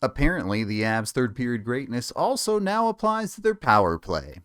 Apparently, the Avs' third period greatness also now applies to their power play.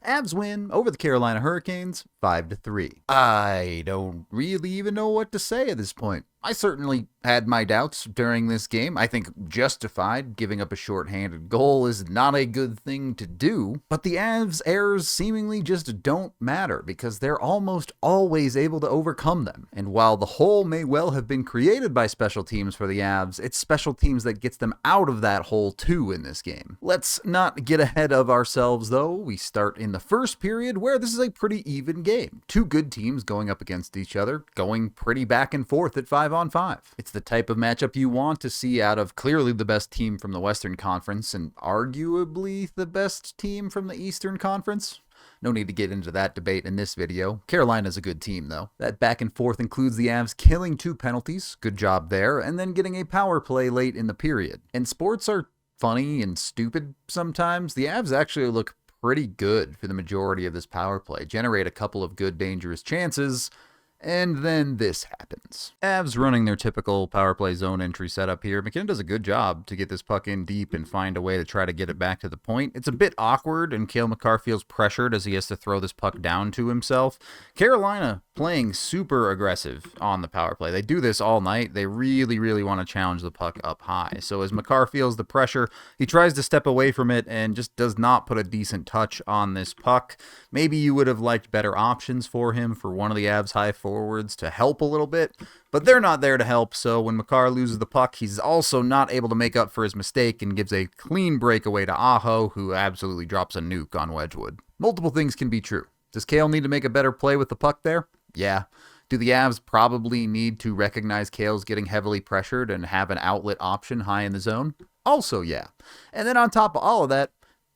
Avs win over the Carolina Hurricanes 5-3. I don't really even know what to say at this point. I certainly had my doubts during this game. I think justified. Giving up a shorthanded goal is not a good thing to do, but the Avs' errors seemingly just don't matter because they're almost always able to overcome them. And while the hole may well have been created by special teams for the Avs, it's special teams that gets them out of that hole too in this game. Let's not get ahead of ourselves though. We start in the first period where this is a pretty even game. Two good teams going up against each other, going pretty back and forth at 5-on-5. It's the type of matchup you want to see out of clearly the best team from the Western Conference and arguably the best team from the Eastern Conference. No need to get into that debate in this video. Carolina's a good team, though. That back and forth includes the Avs killing 2 penalties, good job there, and then getting a power play late in the period. And sports are funny and stupid sometimes. The Avs actually look pretty good for the majority of this power play, generate a couple of good dangerous chances, and then this happens. Avs running their typical power play zone entry setup here. MacKinnon does a good job to get this puck in deep and find a way to try to get it back to the point. It's a bit awkward, and Cale Makar feels pressured as he has to throw this puck down to himself. Carolina playing super aggressive on the power play. They do this all night. They really want to challenge the puck up high. So as Makar feels the pressure, he tries to step away from it and just does not put a decent touch on this puck. Maybe you would have liked better options for him for one of the Avs high forwards to help a little bit, but they're not there to help. So when Makar loses the puck, he's also not able to make up for his mistake and gives a clean breakaway to Aho, who absolutely drops a nuke on Wedgwood. Multiple things can be true. Does Cale need to make a better play with the puck there? Yeah. Do the Avs probably need to recognize Cale's getting heavily pressured and have an outlet option high in the zone? Also, yeah. And then on top of all of that,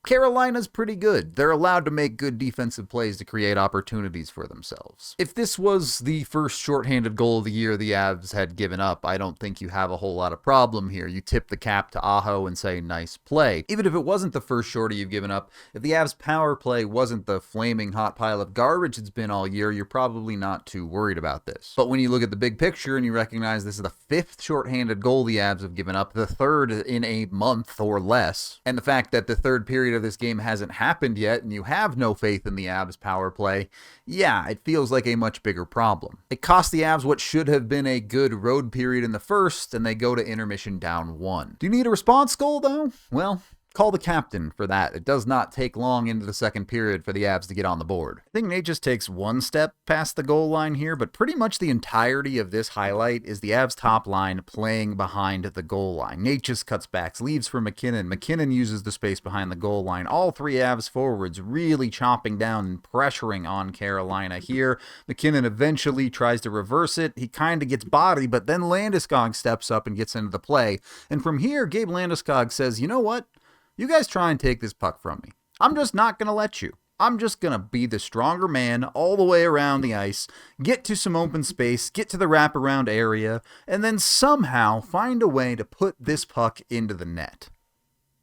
Carolina's pretty good. They're allowed to make good defensive plays to create opportunities for themselves. If this was the first shorthanded goal of the year the Avs had given up, I don't think you have a whole lot of problem here. You tip the cap to Aho and say, nice play. Even if it wasn't the first shorty you've given up, if the Avs power play wasn't the flaming hot pile of garbage it's been all year, you're probably not too worried about this. But when you look at the big picture and you recognize this is the 5th shorthanded goal the Avs have given up, the 3rd in a month or less, and the fact that the 3rd period of this game hasn't happened yet and you have no faith in the Avs power play, yeah, it feels like a much bigger problem. It cost the Avs what should have been a good road period in the first, and they go to intermission down 1. Do you need a response goal though? Well, call the captain for that. It does not take long into the 2nd period for the Avs to get on the board. I think Nate just takes one step past the goal line here, but pretty much the entirety of this highlight is the Avs top line playing behind the goal line. Nate just cuts backs, leaves for MacKinnon. MacKinnon uses the space behind the goal line. All 3 Avs forwards really chopping down and pressuring on Carolina here. MacKinnon eventually tries to reverse it. He kind of gets bodied, but then Landeskog steps up and gets into the play. And from here, Gabe Landeskog says, you know what? You guys try and take this puck from me. I'm just not going to let you. I'm just going to be the stronger man all the way around the ice, get to some open space, get to the wraparound area, and then somehow find a way to put this puck into the net.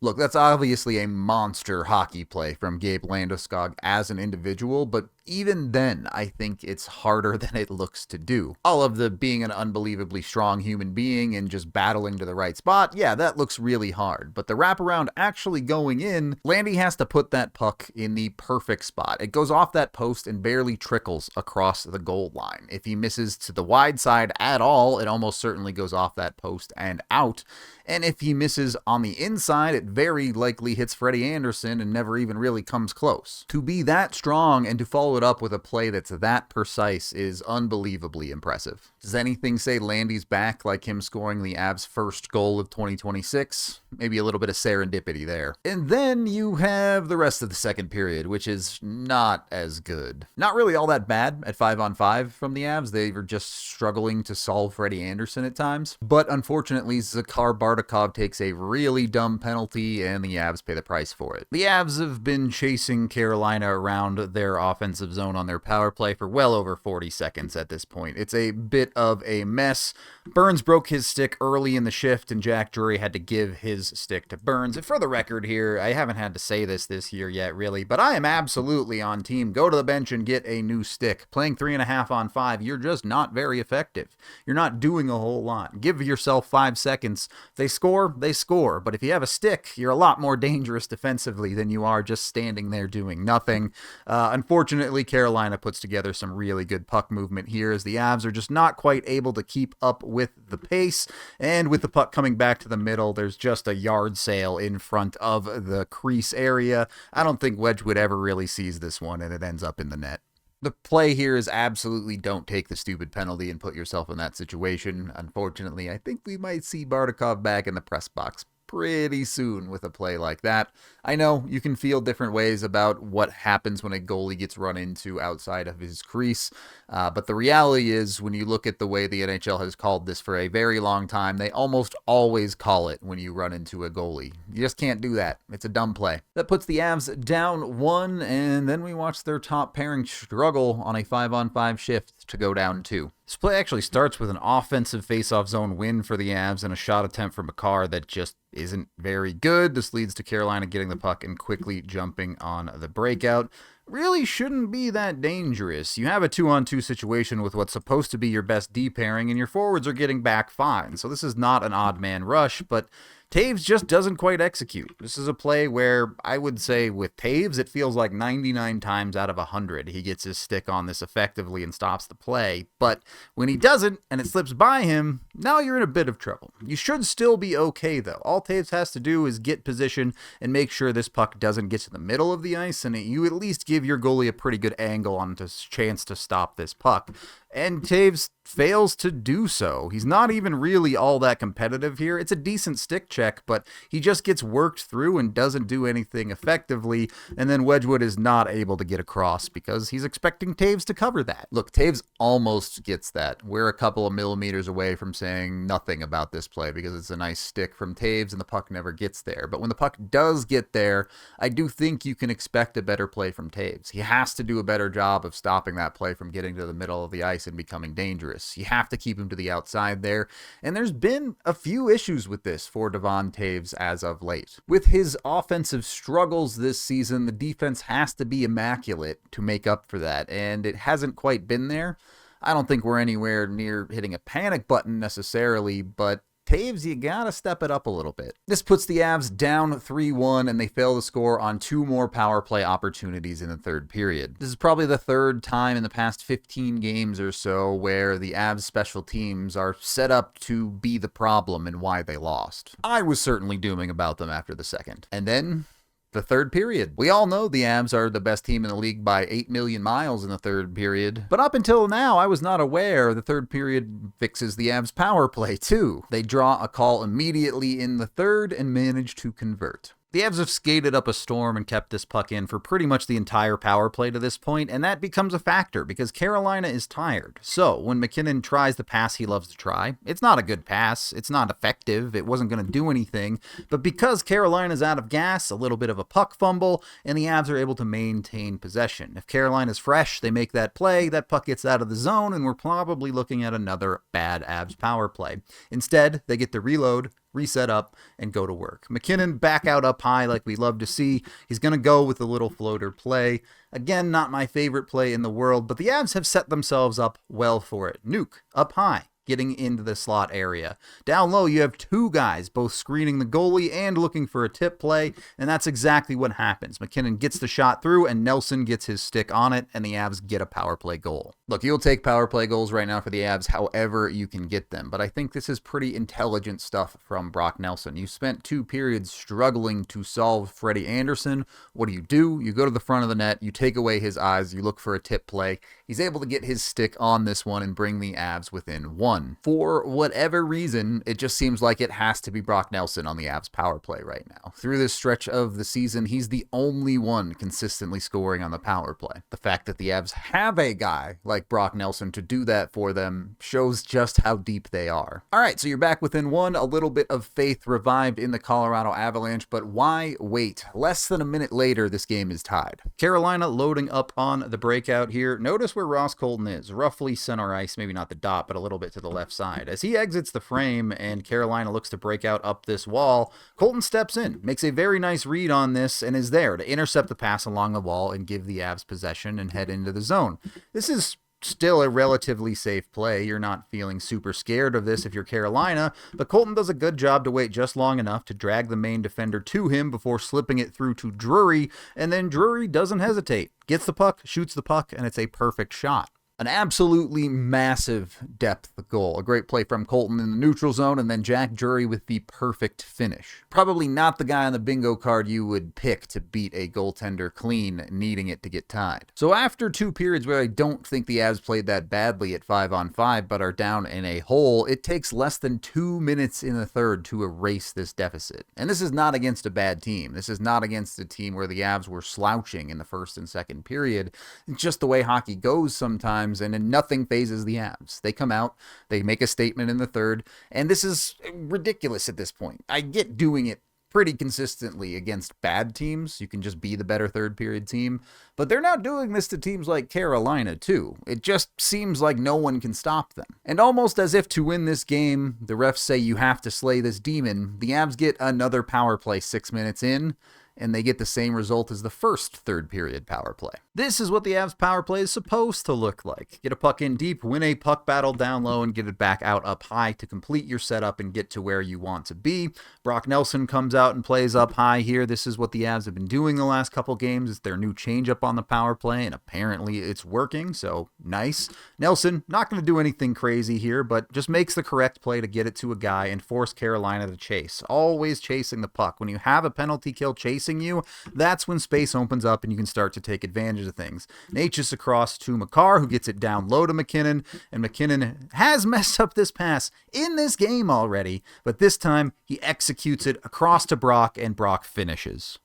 Look, that's obviously a monster hockey play from Gabe Landeskog as an individual, but even then, I think it's harder than it looks to do. All of the being an unbelievably strong human being and just battling to the right spot, yeah, that looks really hard. But the wraparound actually going in, Landy has to put that puck in the perfect spot. It goes off that post and barely trickles across the goal line. If he misses to the wide side at all, it almost certainly goes off that post and out. And if he misses on the inside, it very likely hits Freddie Anderson and never even really comes close. To be that strong and to follow it up with a play that's that precise is unbelievably impressive. Does anything say Landy's back like him scoring the Avs' first goal of 2026? Maybe a little bit of serendipity there. And then you have the rest of the 2nd period, which is not as good. Not really all that bad at 5-on-5 from the Avs. They were just struggling to solve Freddie Anderson at times. But unfortunately, Zakhar Bardakov takes a really dumb penalty and the Avs pay the price for it. The Avs have been chasing Carolina around their offensive zone on their power play for well over 40 seconds at this point. It's a bit of a mess. Burns broke his stick early in the shift, and Jack Drury had to give his stick to Burns. And for the record here, I haven't had to say this year yet, really, but I am absolutely on team go to the bench and get a new stick. Playing 3.5 on 5, you're just not very effective. You're not doing a whole lot. Give yourself 5 seconds. If they score, they score. But if you have a stick, you're a lot more dangerous defensively than you are just standing there doing nothing. Unfortunately, Carolina puts together some really good puck movement here as the Avs are just not quite able to keep up with the pace. And with the puck coming back to the middle, there's just a yard sale in front of the crease area. I don't think Wedgwood ever really sees this one, and it ends up in the net. The play here is absolutely don't take the stupid penalty and put yourself in that situation. Unfortunately, I think we might see Bardakov back in the press box pretty soon with a play like that. I know you can feel different ways about what happens when a goalie gets run into outside of his crease, but the reality is when you look at the way the NHL has called this for a very long time, they almost always call it when you run into a goalie. You just can't do that. It's a dumb play. That puts the Avs down 1, and then we watch their top pairing struggle on a 5-on-5 shift to go down 2. This play actually starts with an offensive face-off zone win for the Avs and a shot attempt from Makar that just isn't very good. This leads to Carolina getting the puck and quickly jumping on the breakout. Really shouldn't be that dangerous. You have a 2-on-2 situation with what's supposed to be your best D pairing, and your forwards are getting back fine. So this is not an odd man rush, but Taves just doesn't quite execute. This is a play where I would say with Taves, it feels like 99 times out of 100 he gets his stick on this effectively and stops the play. But when he doesn't and it slips by him, now you're in a bit of trouble. You should still be okay though. All Taves has to do is get position and make sure this puck doesn't get to the middle of the ice, and you at least give your goalie a pretty good angle on a chance to stop this puck. And Taves fails to do so. He's not even really all that competitive here. It's a decent stick check, but he just gets worked through and doesn't do anything effectively, and then Wedgwood is not able to get across because he's expecting Taves to cover that. Look, Taves almost gets that. We're a couple of millimeters away from saying nothing about this play because it's a nice stick from Taves and the puck never gets there. But when the puck does get there, I do think you can expect a better play from Taves. He has to do a better job of stopping that play from getting to the middle of the ice and becoming dangerous. You have to keep him to the outside there, and there's been a few issues with this for Devon Taves as of late. With his offensive struggles this season, the defense has to be immaculate to make up for that, and it hasn't quite been there. I don't think we're anywhere near hitting a panic button necessarily, but Taves, you gotta step it up a little bit. This puts the Avs down 3-1, and they fail to score on 2 more power play opportunities in the third period. This is probably the third time in the past 15 games or so where the Avs special teams are set up to be the problem and why they lost. I was certainly dooming about them after the second. And then the third period. We all know the Avs are the best team in the league by 8 million miles in the third period. But up until now, I was not aware the third period fixes the Avs power play too. They draw a call immediately in the third and manage to convert. The Avs have skated up a storm and kept this puck in for pretty much the entire power play to this point, and that becomes a factor because Carolina is tired. So when MacKinnon tries the pass he loves to try, it's not a good pass, it's not effective, it wasn't going to do anything, but because Carolina's out of gas, a little bit of a puck fumble, and the Avs are able to maintain possession. If Carolina's fresh, they make that play, that puck gets out of the zone, and we're probably looking at another bad Avs power play. Instead, they get the reload, reset up, and go to work. MacKinnon back out up high like we love to see. He's going to go with a little floater play. Again, not my favorite play in the world, but the Avs have set themselves up well for it. Nuke up high, getting into the slot area. Down low, you have 2 guys, both screening the goalie and looking for a tip play, and that's exactly what happens. MacKinnon gets the shot through, and Nelson gets his stick on it, and the Avs get a power play goal. Look, you'll take power play goals right now for the Avs however you can get them, but I think this is pretty intelligent stuff from Brock Nelson. You spent 2 periods struggling to solve Freddie Anderson. What do? You go to the front of the net, you take away his eyes, you look for a tip play. He's able to get his stick on this one and bring the Avs within 1. 1. For whatever reason, it just seems like it has to be Brock Nelson on the Avs power play right now. Through this stretch of the season, he's the only one consistently scoring on the power play. The fact that the Avs have a guy like Brock Nelson to do that for them shows just how deep they are. All right, so you're back within 1, a little bit of faith revived in the Colorado Avalanche, but why wait? Less than a minute later, this game is tied. Carolina loading up on the breakout here. Notice where Ross Colton is, roughly center ice, maybe not the dot, but a little bit to the left side. As he exits the frame and Carolina looks to break out up this wall, Colton steps in, makes a very nice read on this, and is there to intercept the pass along the wall and give the Avs possession and head into the zone. This is still a relatively safe play. You're not feeling super scared of this if you're Carolina, but Colton does a good job to wait just long enough to drag the main defender to him before slipping it through to Drury, and then Drury doesn't hesitate. Gets the puck, shoots the puck, and it's a perfect shot. An absolutely massive depth goal. A great play from Colton in the neutral zone, and then Jack Drury with the perfect finish. Probably not the guy on the bingo card you would pick to beat a goaltender clean, needing it to get tied. So after 2 periods where I don't think the Avs played that badly at 5-on-5, but are down in a hole, it takes less than 2 minutes in the third to erase this deficit. And this is not against a bad team. This is not against a team where the Avs were slouching in the first and second period. It's just the way hockey goes sometimes. And nothing phases the Avs. They come out, they make a statement in the third, and this is ridiculous at this point. I get doing it pretty consistently against bad teams. You can just be the better third period team, but they're now doing this to teams like Carolina too. It just seems like no one can stop them. And almost as if to win this game, the refs say you have to slay this demon, the Avs get another power play 6 minutes in, and they get the same result as the first third period power play. This is what the Avs power play is supposed to look like. Get a puck in deep, win a puck battle down low, and get it back out up high to complete your setup and get to where you want to be. Brock Nelson comes out and plays up high here. This is what the Avs have been doing the last couple games. It's their new changeup on the power play, and apparently it's working, so nice. Nelson, not going to do anything crazy here, but just makes the correct play to get it to a guy and force Carolina to chase. Always chasing the puck. When you have a penalty kill chasing you, that's when space opens up and you can start to take advantage of things. Natchez across to Makar, who gets it down low to MacKinnon, and MacKinnon has messed up this pass in this game already, but this time he executes it across to Brock, and Brock finishes.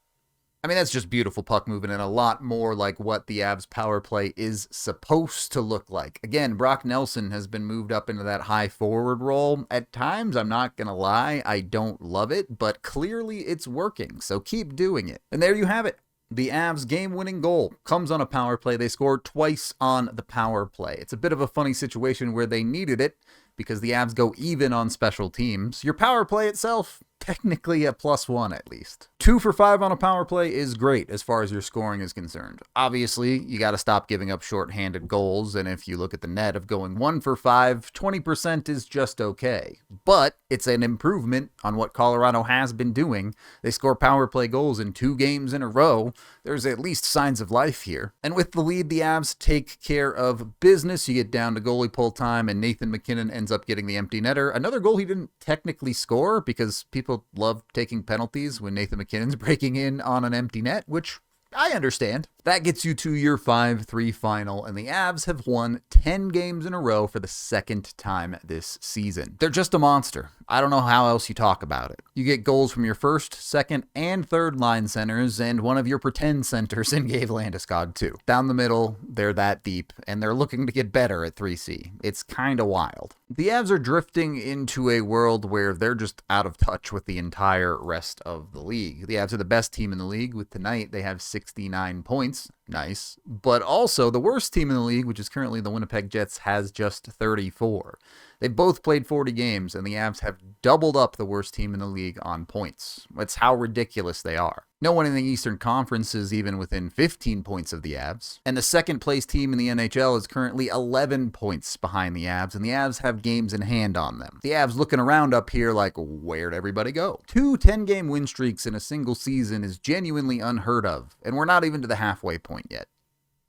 I mean, that's just beautiful puck movement and a lot more like what the Avs power play is supposed to look like. Again, Brock Nelson has been moved up into that high forward role. At times, I'm not going to lie, I don't love it, but clearly it's working, so keep doing it. And there you have it. The Avs' game-winning goal comes on a power play. They scored twice on the power play. It's a bit of a funny situation where they needed it because the Avs go even on special teams. Your power play itself, technically a +1 at least. 2 for 5 on a power play is great as far as your scoring is concerned. Obviously, you got to stop giving up shorthanded goals, and if you look at the net of going 1 for 5, 20% is just okay. But it's an improvement on what Colorado has been doing. They score power play goals in 2 games in a row. There's at least signs of life here. And with the lead, the Avs take care of business. You get down to goalie pull time, and Nathan MacKinnon ends up getting the empty netter. Another goal he didn't technically score because people love taking penalties when Nathan MacKinnon's breaking in on an empty net, which I understand. That gets you to your 5-3 final, and the Avs have won 10 games in a row for the second time this season. They're just a monster. I don't know how else you talk about it. You get goals from your first, second, and third line centers, and one of your pretend centers in Gabe Landeskog too. Down the middle, they're that deep, and they're looking to get better at 3C. It's kind of wild. The Avs are drifting into a world where they're just out of touch with the entire rest of the league. The Avs are the best team in the league. With tonight, they have 69 points. Nice. But also, the worst team in the league, which is currently the Winnipeg Jets, has just 34. They've both played 40 games, and the Avs have doubled up the worst team in the league on points. That's how ridiculous they are. No one in the Eastern Conference is even within 15 points of the Avs. And the second place team in the NHL is currently 11 points behind the Avs, and the Avs have games in hand on them. The Avs looking around up here like, where'd everybody go? 2 10-game win streaks in a single season is genuinely unheard of, and we're not even to the halfway point yet.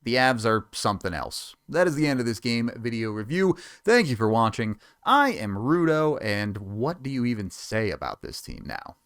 The Avs are something else. That is the end of this game video review. Thank you for watching. I am Rudo, and what do you even say about this team now?